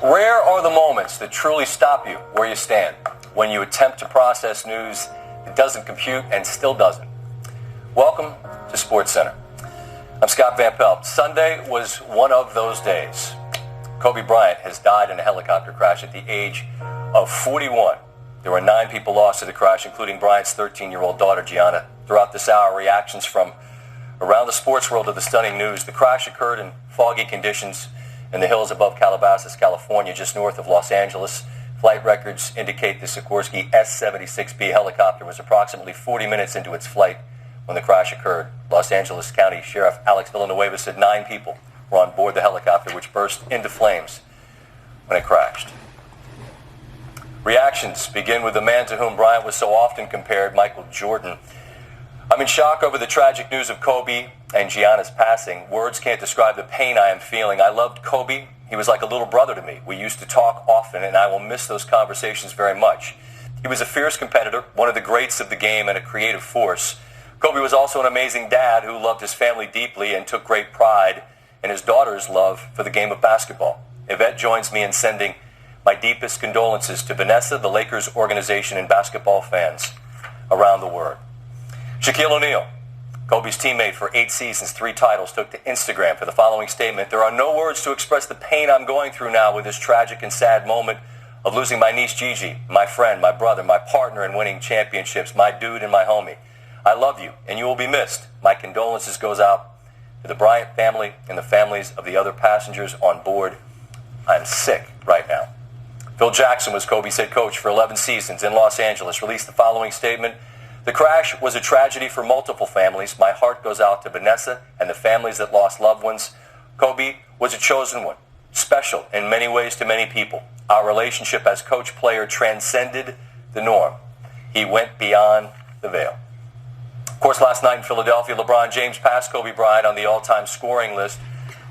Rare are the moments that truly stop you where you stand, when you attempt to process news that doesn't compute and still doesn't. Welcome to Sports Center. I'm Scott Van Pelt. Sunday was one of those days. Kobe Bryant has died in a helicopter crash at the age of 41. There were 9 people lost to the crash, including Bryant's 13-year-old daughter, Gianna. Throughout this hour, reactions from around the sports world to the stunning news. The crash occurred in foggy conditions in the hills above Calabasas, California, just north of Los Angeles. Flight records indicate the Sikorsky S-76B helicopter was approximately 40 minutes into its flight when the crash occurred. Los Angeles County Sheriff Alex Villanueva said 9 people were on board the helicopter, which burst into flames when it crashed. Reactions begin with the man to whom Bryant was so often compared, Michael Jordan. I'm in shock over the tragic news of Kobe and Gianna's passing. Words can't describe the pain I am feeling. I loved Kobe. He was like a little brother to me. We used to talk often, and I will miss those conversations very much. He was a fierce competitor, one of the greats of the game, and a creative force. Kobe was also an amazing dad who loved his family deeply and took great pride in his daughter's love for the game of basketball. Yvette joins me in sending my deepest condolences to Vanessa, the Lakers organization, and basketball fans around the world. Shaquille O'Neal, Kobe's teammate for 8 seasons, 3 titles, took to Instagram for the following statement. There are no words to express the pain I'm going through now with this tragic and sad moment of losing my niece Gigi, my friend, my brother, my partner in winning championships, my dude and my homie. I love you, and you will be missed. My condolences goes out to the Bryant family and the families of the other passengers on board. I'm sick right now. Phil Jackson was Kobe's head coach for 11 seasons in Los Angeles, released the following statement. The crash was a tragedy for multiple families. My heart goes out to Vanessa and the families that lost loved ones. Kobe was a chosen one, special in many ways to many people. Our relationship as coach-player transcended the norm. He went beyond the veil. Of course, last night in Philadelphia, LeBron James passed Kobe Bryant on the all-time scoring list,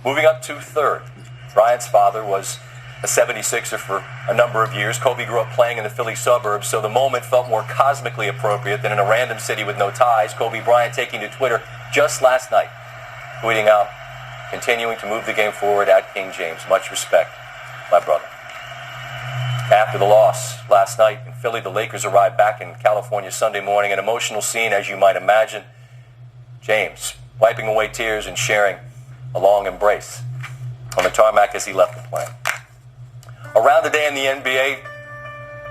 moving up to 3rd. Bryant's father was a 76er for a number of years. Kobe grew up playing in the Philly suburbs, so the moment felt more cosmically appropriate than in a random city with no ties. Kobe Bryant taking to Twitter just last night, tweeting out, continuing to move the game forward at King James. Much respect, my brother. After the loss last night in Philly, the Lakers arrived back in California Sunday morning. An emotional scene, as you might imagine. James wiping away tears and sharing a long embrace on the tarmac as he left the plane. Around the day in the NBA,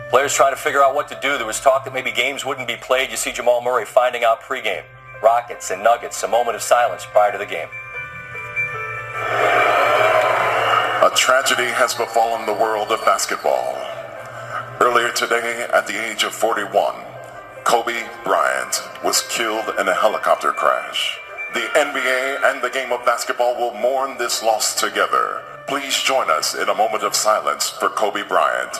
players trying to figure out what to do. There was talk that maybe games wouldn't be played. You see Jamal Murray finding out pregame. Rockets and Nuggets, a moment of silence prior to the game. A tragedy has befallen the world of basketball. Earlier today, at the age of 41, Kobe Bryant was killed in a helicopter crash. The NBA and the game of basketball will mourn this loss together. Please join us in a moment of silence for Kobe Bryant.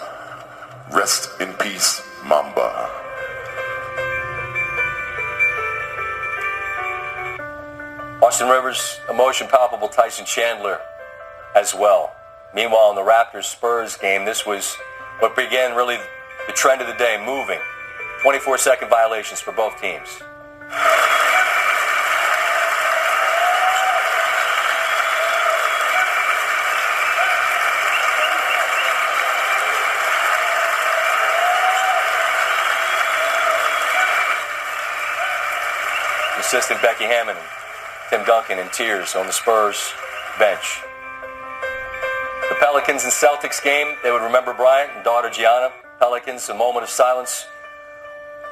Rest in peace, Mamba. Austin Rivers, emotion palpable, Tyson Chandler as well. Meanwhile, in the Raptors-Spurs game, this was what began really the trend of the day, moving. 24-second violations for both teams. Assistant Becky Hammond and Tim Duncan in tears on the Spurs bench. The Pelicans and Celtics game, they would remember Bryant and daughter Gianna. Pelicans, a moment of silence,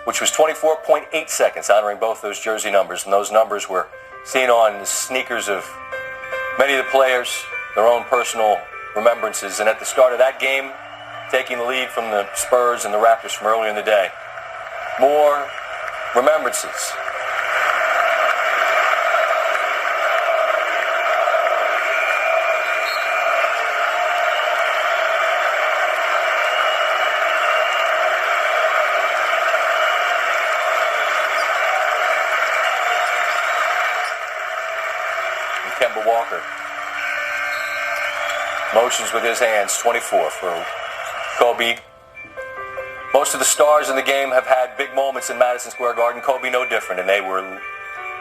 which was 24.8 seconds, honoring both those jersey numbers. And those numbers were seen on the sneakers of many of the players, their own personal remembrances. And at the start of that game, taking the lead from the Spurs and the Raptors from earlier in the day, more remembrances. Kemba Walker. Motions with his hands, 24 for Kobe. Most of the stars in the game have had big moments in Madison Square Garden. Kobe no different, and they were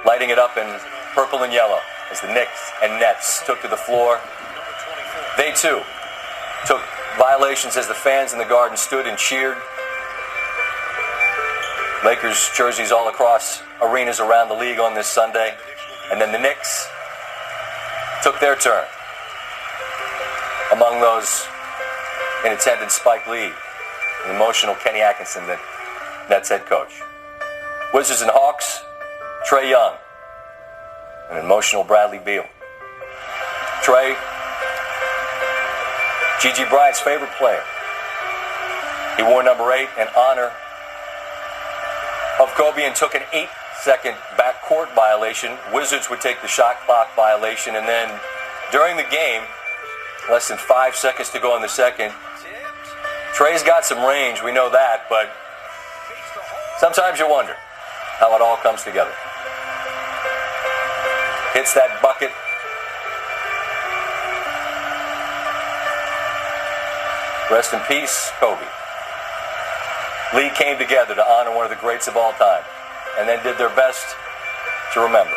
lighting it up in purple and yellow as the Knicks and Nets took to the floor. They too took Violations as the fans in the Garden stood and cheered. Lakers jerseys all across arenas around the league on this Sunday. And then the Knicks took their turn. Among those in attendance, Spike Lee, the emotional Kenny Atkinson, the Nets head coach. Wizards and Hawks, Trae Young, an emotional Bradley Beal. Trae, Gigi Bryant's favorite player. He wore number 8 in honor of Kobe and took an 8-second backcourt violation. Wizards would take the shot clock violation, and then during the game, less than 5 seconds to go in the second, Trae's got some range, we know that, but sometimes you wonder how it all comes together. Hits that bucket. Rest in peace, Kobe. League came together to honor one of the greats of all time, and then did their best to remember.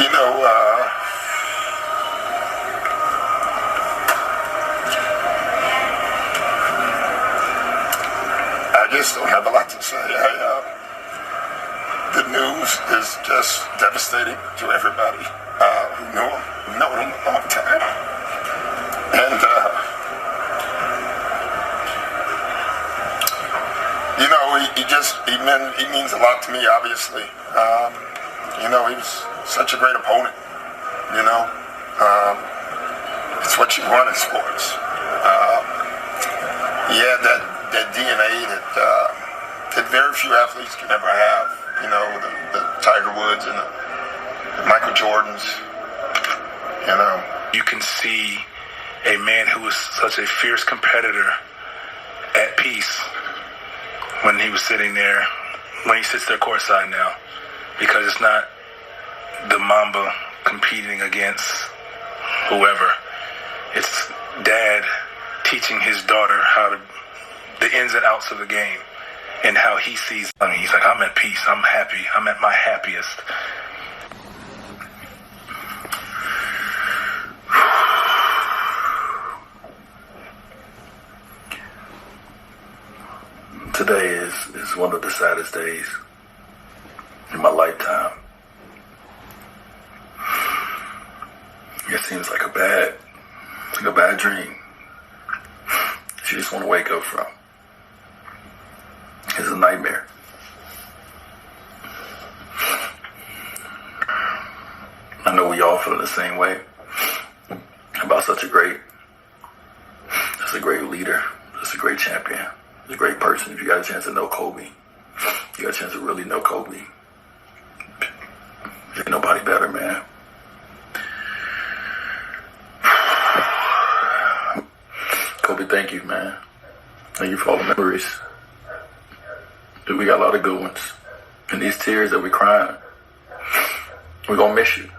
You know, I just don't have a lot to say. The news is just devastating to everybody who know him a long time. And, you know, he means a lot to me, obviously. You know, he was such a great opponent, you know. It's what you want in sports. He had that DNA that very few athletes can ever have. You know, the Tiger Woods and the Michael Jordans, you know. You can see a man who was such a fierce competitor at peace when he was sitting there, when he sits there courtside now, because it's not the Mamba competing against whoever. It's dad teaching his daughter the ins and outs of the game and how he sees. I mean, he's like, I'm at peace, I'm happy, I'm at my happiest. Today is one of the saddest days in my lifetime. It seems like a bad dream that you just want to wake up from. It's a nightmare. I know we all feel the same way about such a great leader, just a great champion, a great person. If you got a chance to know Kobe, you got a chance to really know Kobe. Ain't nobody better, man. Kobe, thank you, man. Thank you for all the memories. Dude, we got a lot of good ones. And these tears that we're crying, we're going to miss you.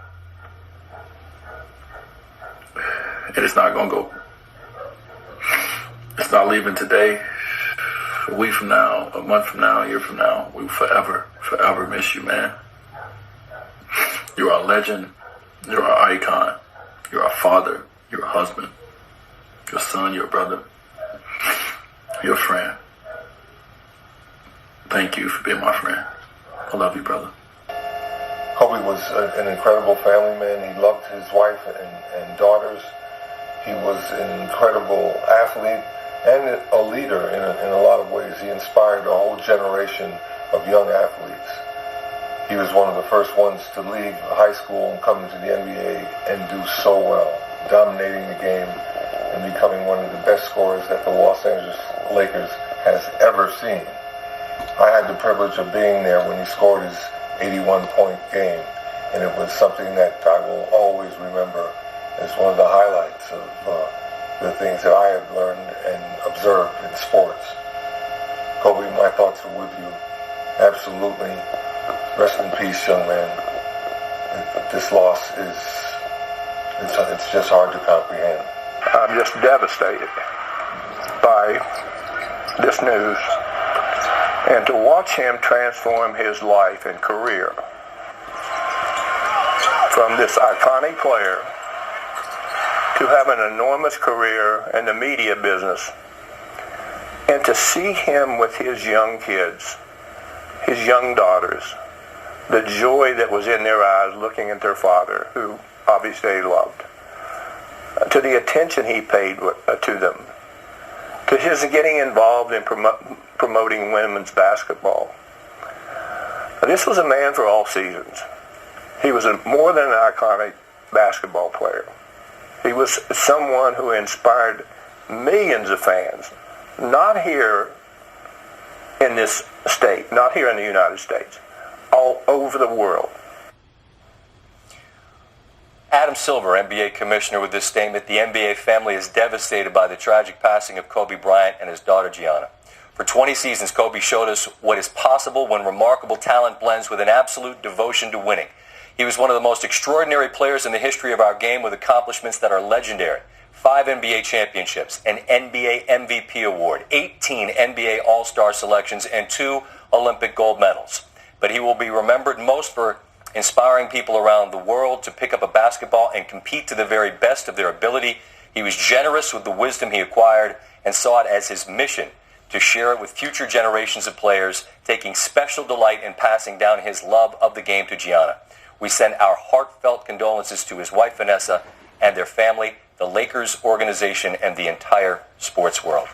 And it's not going to go. It's not leaving today. A week from now, a month from now, a year from now, we will forever miss you, man. You're our legend. You're our icon. You're our father. You're a husband. Your son, your brother, your friend. Thank you for being my friend. I love you, brother. Kobe was an incredible family man. He loved his wife and daughters. He was an incredible athlete and a leader in a lot of ways. He inspired a whole generation of young athletes. He was one of the first ones to leave high school and come into the NBA and do so well, dominating the game and becoming one of the best scorers that the Los Angeles Lakers has ever seen. I had the privilege of being there when he scored his 81-point game, and it was something that I will always remember as one of the highlights of the things that I have learned and observed in sports. Kobe, my thoughts are with you. Absolutely. Rest in peace, young man. This loss it's just hard to comprehend. I'm just devastated by this news. And to watch him transform his life and career from this iconic player to have an enormous career in the media business, and to see him with his young kids, his young daughters, the joy that was in their eyes looking at their father, who obviously they loved, to the attention he paid to them, to his getting involved in promoting women's basketball. This was a man for all seasons. He was more than an iconic basketball player. He was someone who inspired millions of fans, not here in this state, not here in the United States, all over the world. Adam Silver, NBA commissioner, with this statement: the NBA family is devastated by the tragic passing of Kobe Bryant and his daughter Gianna. For 20 seasons, Kobe showed us what is possible when remarkable talent blends with an absolute devotion to winning. He was one of the most extraordinary players in the history of our game, with accomplishments that are legendary. 5 NBA championships, an NBA MVP award, 18 NBA All-Star selections, and 2 Olympic gold medals. But he will be remembered most for inspiring people around the world to pick up a basketball and compete to the very best of their ability. He was generous with the wisdom he acquired and saw it as his mission to share it with future generations of players, taking special delight in passing down his love of the game to Gianna. We send our heartfelt condolences to his wife, Vanessa, and their family, the Lakers organization, and the entire sports world.